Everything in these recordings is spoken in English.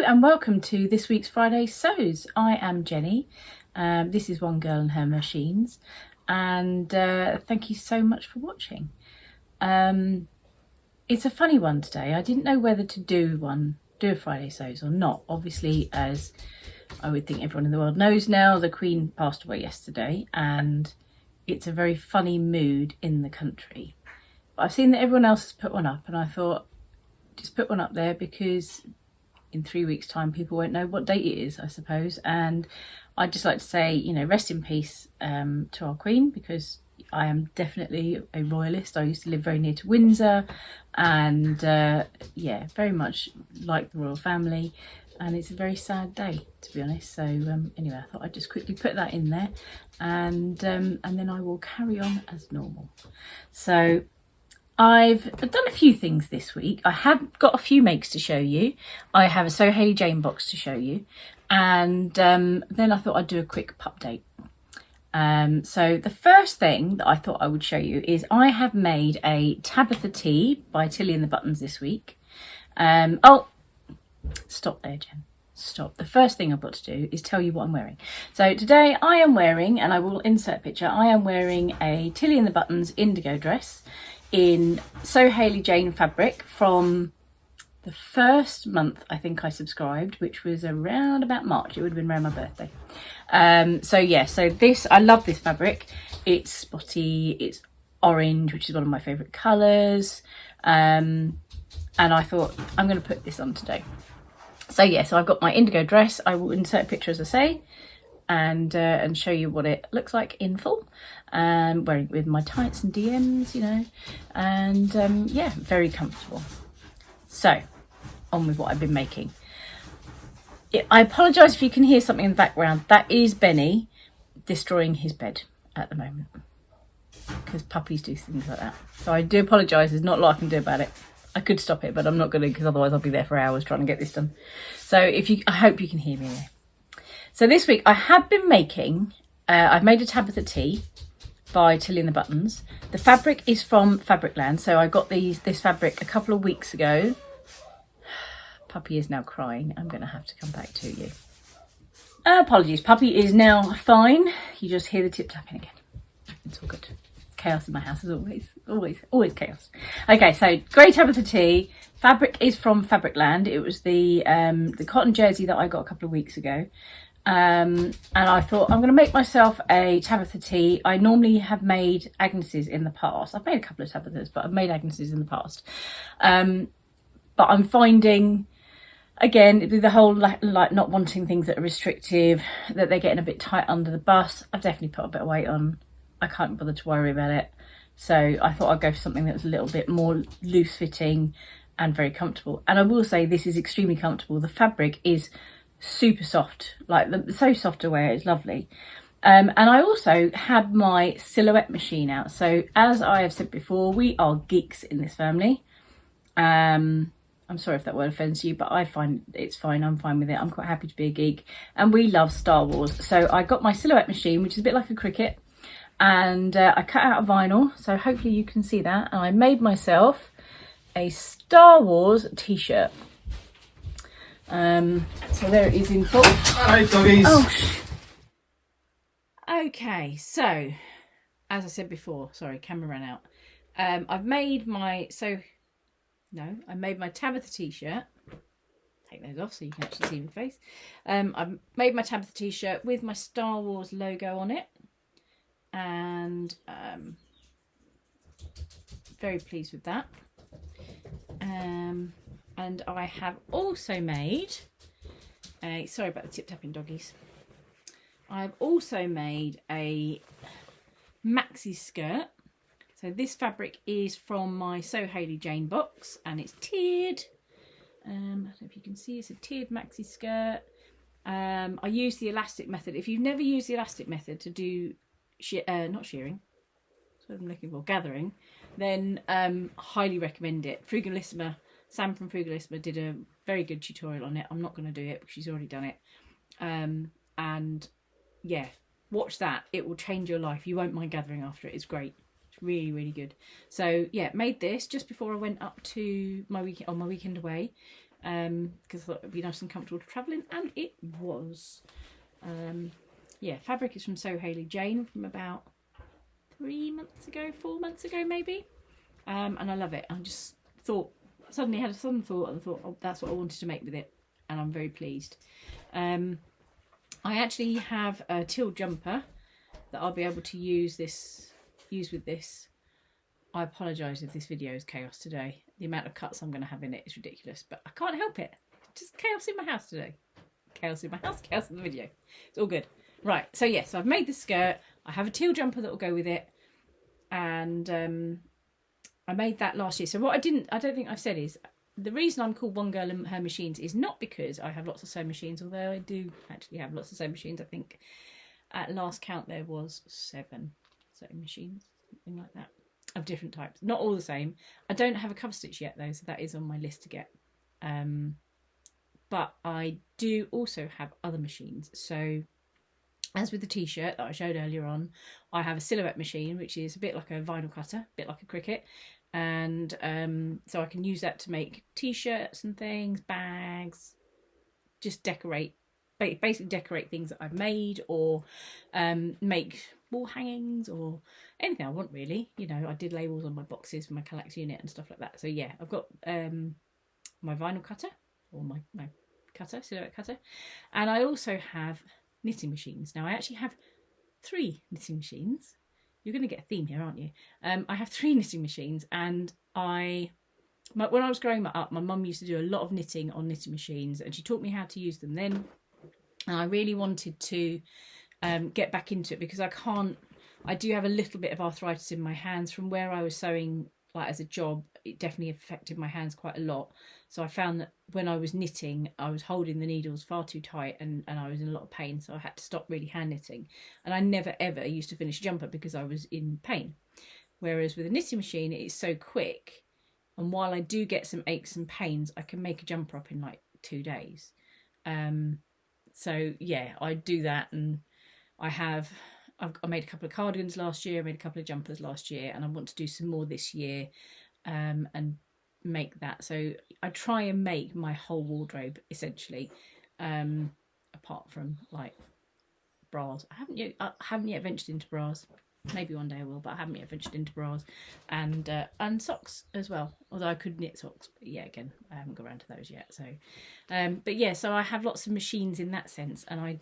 and welcome to this week's Friday Sews. I am Jenny. This is One Girl and Her Machines, and thank you so much for watching. It's a funny one today. I didn't know whether to do a Friday Sews or not. Obviously, as I would think everyone in the world knows now, the Queen passed away yesterday, and it's a very funny mood in the country. But I've seen that everyone else has put one up, and I thought, just put one up there because in 3 weeks' time people won't know what date it is, I suppose. And I'd just like to say, you know, rest in peace to our Queen, because I am definitely a royalist. I used to live very near to Windsor, and yeah, very much like the royal family, and it's a very sad day, to be honest. So anyway, I thought I'd just quickly put that in there, and then I will carry on as normal. So I've done a few things this week. I have got a few makes to show you. I have a So Hayley Jane box to show you. And then I thought I'd do a quick update. So the first thing that I thought I would show you is I have made a Tabitha Tee by Tilly and the Buttons this week. Oh, stop there, Jen. Stop. The first thing I've got to do is tell you what I'm wearing. So today I am wearing, and I will insert a picture, I am wearing a Tilly and the Buttons indigo dress in So Hayley Jane fabric from the first month I think I subscribed, which was around about March. It would have been around my birthday. So yeah, so this, I love this fabric. It's spotty, it's orange, which is one of my favourite colours, and I thought I'm going to put this on today. So yeah, so I've got my indigo dress. I will insert a picture, as I say, and show you what it looks like in full. Wearing it with my tights and DMs, you know, and yeah, very comfortable. So on with what I've been making. I apologise if you can hear something in the background. That is Benny destroying his bed at the moment, because puppies do things like that. So I do apologise. There's not a lot I can do about it. I could stop it, but I'm not going to, because otherwise I'll be there for hours trying to get this done. So I hope you can hear me there. So this week I have been making, I've made a Tabitha Tee by Tilly and the Buttons. The fabric is from Fabricland. So I got this fabric a couple of weeks ago. Puppy is now crying. I'm going to have to come back to you. Apologies. Puppy is now fine. You just hear the tip tapping again. It's all good. Chaos in my house is always chaos. Okay, so grey Tabitha Tee. Fabric is from Fabricland. It was the cotton jersey that I got a couple of weeks ago. And I thought I'm going to make myself a Tabitha Tee. I normally have made Agnes's in the past. I've made a couple of Tabithas, but I've made Agnes's in the past. But I'm finding, again, with the whole like not wanting things that are restrictive, that they're getting a bit tight under the bust. I've definitely put a bit of weight on. I can't bother to worry about it. So I thought I'd go for something that was a little bit more loose fitting and very comfortable. And I will say this is extremely comfortable. The fabric is super soft, like so soft to wear. It's lovely. And I also had my silhouette machine out. So as I have said before, we are geeks in this family. I'm sorry if that word offends you, but I find it's fine. I'm fine with it. I'm quite happy to be a geek, and we love Star Wars. So I got my silhouette machine, which is a bit like a Cricut, and I cut out a vinyl. So hopefully you can see that. And I made myself a Star Wars t-shirt. So there it is in full. Hi doggies. Oh. Okay, so as I said before, sorry, camera ran out. I made my Tabitha t-shirt. Take those off so you can actually see my face. I've made my Tabitha t-shirt with my Star Wars logo on it, and very pleased with that. And I have also made sorry about the tip tapping doggies. I've also made a maxi skirt. So this fabric is from my So Hayley Jane box, and it's tiered. I don't know if you can see, it's a tiered maxi skirt. I use the elastic method. If you've never used the elastic method to do not shearing, that's what I'm looking for, gathering, then highly recommend it. Sam from Frugalissima did a very good tutorial on it. I'm not going to do it because she's already done it. And yeah, watch that. It will change your life. You won't mind gathering after it. It's great. It's really, really good. So yeah, made this just before I went up to my weekend away. because I thought it would be nice and comfortable to travel in, and it was. Yeah, fabric is from Hayley Jane from about 4 months ago maybe, and I love it. I just thought, suddenly had a sudden thought, and thought, oh, that's what I wanted to make with it, and I'm very pleased. I actually have a teal jumper that I'll be able to use with this. I apologise if this video is chaos today. The amount of cuts I'm going to have in it is ridiculous, but I can't help it. Just chaos in my house today. Chaos in my house, chaos in the video. It's all good. Right, so yes, I've made the skirt. I have a teal jumper that will go with it, and I made that last year. So what I don't think I've said is, the reason I'm called One Girl and Her Machines is not because I have lots of sewing machines, although I do actually have lots of sewing machines. I think at last count there was 7 sewing machines, something like that, of different types. Not all the same. I don't have a cover stitch yet though, so that is on my list to get. But I do also have other machines. So as with the t-shirt that I showed earlier on, I have a silhouette machine, which is a bit like a vinyl cutter, a bit like a Cricut. And so I can use that to make t-shirts and things, bags, just decorate, basically decorate things that I've made, or make wall hangings or anything I want really. You know, I did labels on my boxes for my collect unit and stuff like that. So yeah, I've got my vinyl cutter, or my cutter, silhouette cutter, and I also have knitting machines. Now I actually have 3 knitting machines. You're going to get a theme here, aren't you? I have 3 knitting machines, and when I was growing up, my mum used to do a lot of knitting on knitting machines, and she taught me how to use them then. And I really wanted to get back into it, because I do have a little bit of arthritis in my hands from where I was sewing, like as a job. It definitely affected my hands quite a lot. So I found that when I was knitting, I was holding the needles far too tight, and I was in a lot of pain. So I had to stop really hand knitting. And I never ever used to finish a jumper because I was in pain. Whereas with a knitting machine, it's so quick. And while I do get some aches and pains, I can make a jumper up in like 2 days. So yeah, I do that, and I made a couple of cardigans last year, I made a couple of jumpers last year, and I want to do some more this year, and make that. So I try and make my whole wardrobe essentially, apart from like bras. I haven't yet ventured into bras. Maybe one day I will, but I haven't yet ventured into bras, and socks as well. Although I could knit socks, but yeah, again, I haven't got around to those yet. So, but yeah, so I have lots of machines in that sense, and I've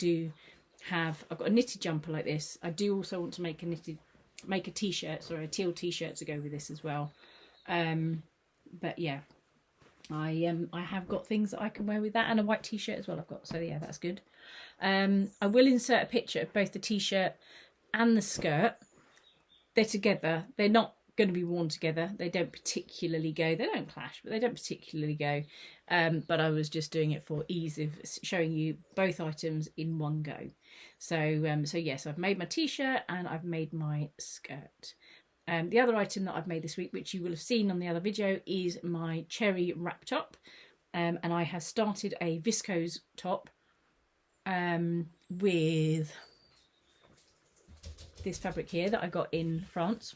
got a knitted jumper like this. I do also want to make a t-shirt, or a teal t-shirt to go with this as well. But yeah, I have got things that I can wear with that, and a white t-shirt as well I've got. So yeah, that's good. I will insert a picture of both the t-shirt and the skirt. They're together. They're not going to be worn together. They don't particularly go. They don't clash, but they don't particularly go. But I was just doing it for ease of showing you both items in one go. So yes, I've made my t-shirt and I've made my skirt. The other item that I've made this week, which you will have seen on the other video, is my cherry wrap top. And I have started a viscose top with this fabric here that I got in France.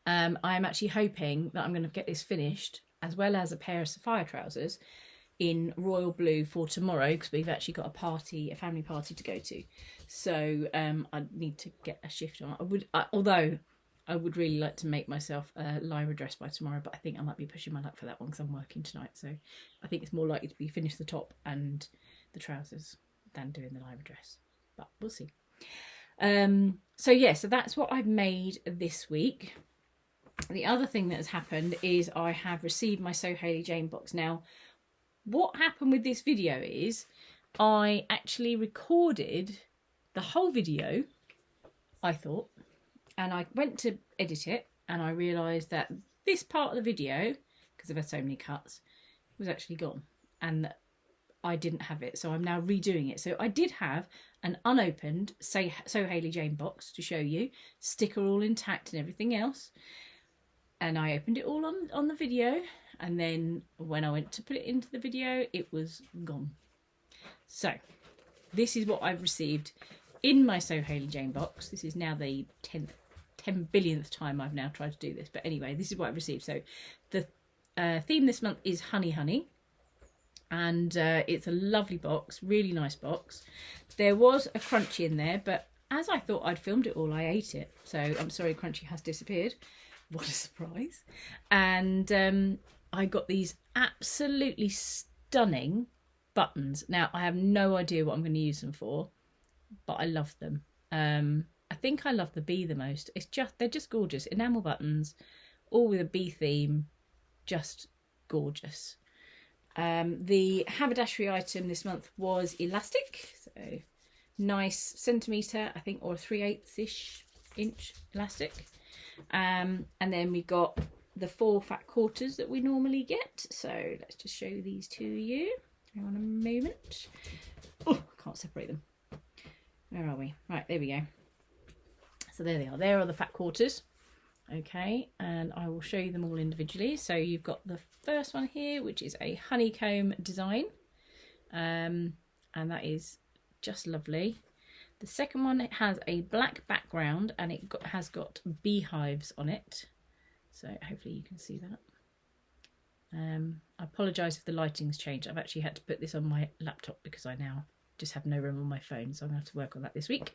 I'm actually hoping that I'm going to get this finished, as well as a pair of sapphire trousers in royal blue for tomorrow, because we've actually got a family party to go to. So I need to get a shift on. Although I would really like to make myself a Lyra dress by tomorrow, but I think I might be pushing my luck for that one because I'm working tonight. So I think it's more likely to be finish the top and the trousers than doing the Lyra dress, but we'll see. So yeah, so that's what I've made this week. The other thing that has happened is I have received my Hayley Jane box. Now, what happened with this video is I actually recorded the whole video, I thought, and I went to edit it, and I realised that this part of the video, because I've had so many cuts, was actually gone, and I didn't have it, so I'm now redoing it. So I did have an unopened Hayley Jane box to show you, sticker all intact and everything else, and I opened it all on the video, and then when I went to put it into the video, it was gone. So this is what I've received in my Hayley Jane box. This is now the 10 billionth time I've now tried to do this, but anyway, this is what I've received. So the theme this month is Honey Honey. And it's a lovely box, really nice box. There was a Crunchy in there, but as I thought I'd filmed it all, I ate it. So I'm sorry, Crunchy has disappeared. What a surprise. And I got these absolutely stunning buttons. Now, I have no idea what I'm going to use them for, but I love them. I think I love the bee the most. They're just gorgeous. Enamel buttons, all with a bee theme, just gorgeous. The haberdashery item this month was elastic, so nice centimetre, I think, or 3/8 inch elastic. And then we got the 4 fat quarters that we normally get. So let's just show these to you. Hang on a moment. Oh, I can't separate them. Where are we? Right, there we go. So there they are. There are the fat quarters. Okay, and I will show you them all individually. So you've got the first one here, which is a honeycomb design. And that is just lovely. The second one, it has a black background and it has got beehives on it. So hopefully you can see that. I apologise if the lighting's changed. I've actually had to put this on my laptop because I now just have no room on my phone. So I'm going to have to work on that this week.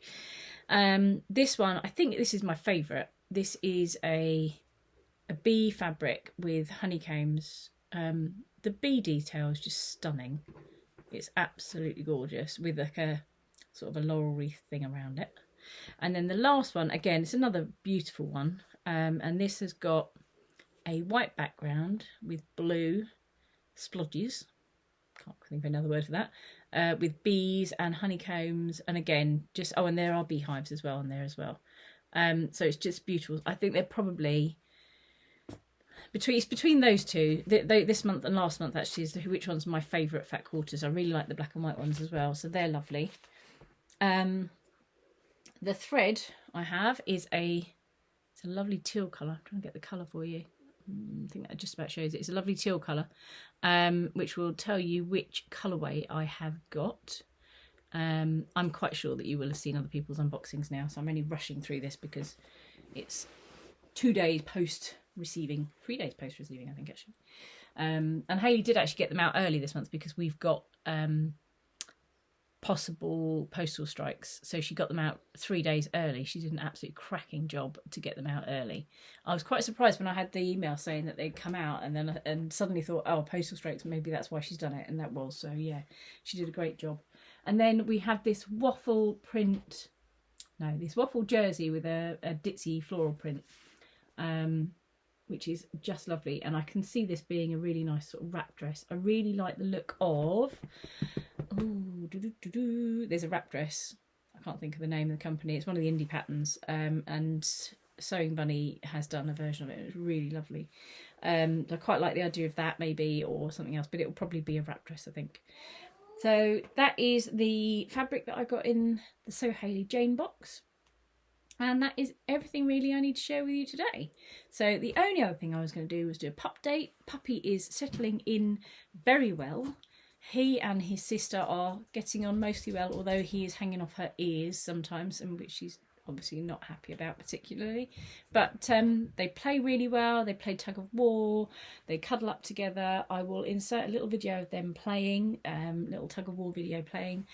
This one, I think this is my favourite. This is a bee fabric with honeycombs. The bee detail is just stunning. It's absolutely gorgeous with like a sort of a laurel wreath thing around it. And then the last one, again, it's another beautiful one. And this has got a white background with blue splodges. Can't think of another word for that. With bees and honeycombs. And again, just, oh, and there are beehives as well on there as well. So it's just beautiful. I think they're probably between those two, this month and last month actually, is which one's my favourite fat quarters. I really like the black and white ones as well, so they're lovely. The thread I have is it's a lovely teal colour. I'm trying to get the colour for you. I think that just about shows it. It's a lovely teal colour, which will tell you which colourway I have got. I'm quite sure that you will have seen other people's unboxings now, so I'm only rushing through this because it's 2 days post receiving, 3 days post receiving, I think, actually. And Hayley did actually get them out early this month because we've got possible postal strikes, so she got them out 3 days early. She did an absolute cracking job to get them out early. I was quite surprised when I had the email saying that they'd come out, and suddenly thought, oh, postal strikes, maybe that's why she's done it, and that was. So yeah, she did a great job. And then we have this waffle jersey with a ditzy floral print, which is just lovely. And I can see this being a really nice sort of wrap dress. I really like the look of, there's a wrap dress. I can't think of the name of the company. It's one of the indie patterns. And Sewing Bunny has done a version of it. It's really lovely. I quite like the idea of that maybe, or something else, but it will probably be a wrap dress, I think. So that is the fabric that I got in the So Hayley Jane box. And that is everything really I need to share with you today. So the only other thing I was going to do was do a pup date. Puppy is settling in very well. He and his sister are getting on mostly well, although he is hanging off her ears sometimes, and which she's obviously not happy about particularly. But they play really well. They play tug of war. They cuddle up together. I will insert a little video of them playing, little tug of war video playing,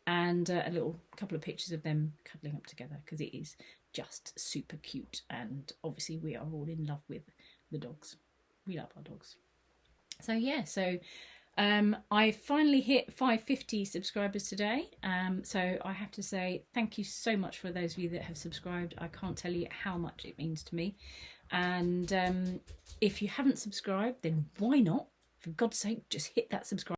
and a little couple of pictures of them cuddling up together, because it is just super cute. And obviously we are all in love with the dogs. We love our dogs. So yeah, so I finally hit 550 subscribers today, so I have to say thank you so much for those of you that have subscribed. I can't tell you how much it means to me. And if you haven't subscribed, then why not? For God's sake, just hit that subscribe